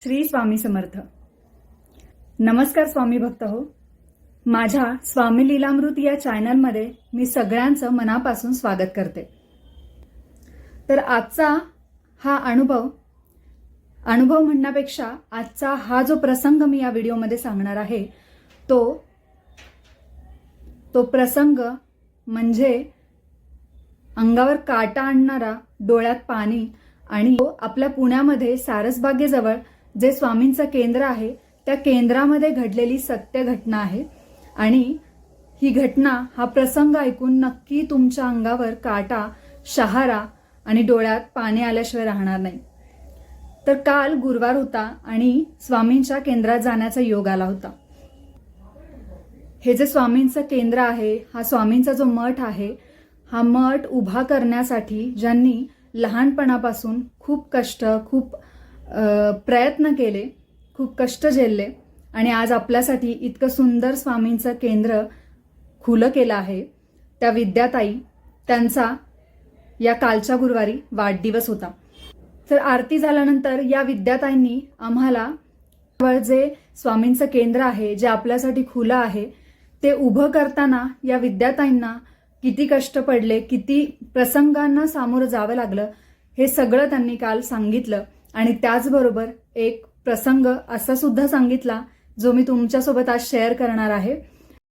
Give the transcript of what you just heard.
श्री स्वामी समर्थ. नमस्कार स्वामी भक्त हो. माझ्या स्वामी लीलामृत या चॅनलमध्ये मी सगळ्यांचं मनापासून स्वागत करते. तर आजचा हा अनुभव म्हणण्यापेक्षा आजचा हा जो प्रसंग मी या व्हिडिओमध्ये सांगणार आहे तो प्रसंग म्हणजे अंगावर काटा आणणारा, डोळ्यात पाणी आणि आपल्या पुण्यामध्ये सारसबागेजवळ जे स्वामींचं केंद्र आहे त्या केंद्रामध्ये घडलेली सत्य घटना आहे. आणि ही घटना, हा प्रसंग ऐकून नक्की तुमच्या अंगावर काटा, शहारा आणि डोळ्यात पाणी आल्याशिवाय राहणार नाही. तर काल गुरुवार होता आणि स्वामींच्या केंद्रात जाण्याचा योग आला होता. हे जे स्वामींचं केंद्र आहे, हा स्वामींचा जो मठ आहे, हा मठ उभा करण्यासाठी ज्यांनी लहानपणापासून खूप कष्ट, खूप प्रयत्न केले, खूप कष्ट झेलले आणि आज आपल्यासाठी इतकं सुंदर स्वामींचं केंद्र खुलं केलं आहे, त्या विद्याताई, त्यांचा या कालच्या गुरुवारी वाढदिवस होता. तर आरती झाल्यानंतर या विद्याताईंनी आम्हाला जे स्वामींचं केंद्र आहे, जे आपल्यासाठी खुलं आहे, ते उभं करताना या विद्याताईंना किती कष्ट पडले, किती प्रसंगांना सामोरं जावं लागलं, हे सगळं त्यांनी काल सांगितलं. आणि त्याचबरोबर एक प्रसंग असा सुद्धा सांगितला जो मी तुमच्यासोबत आज शेअर करणार आहे.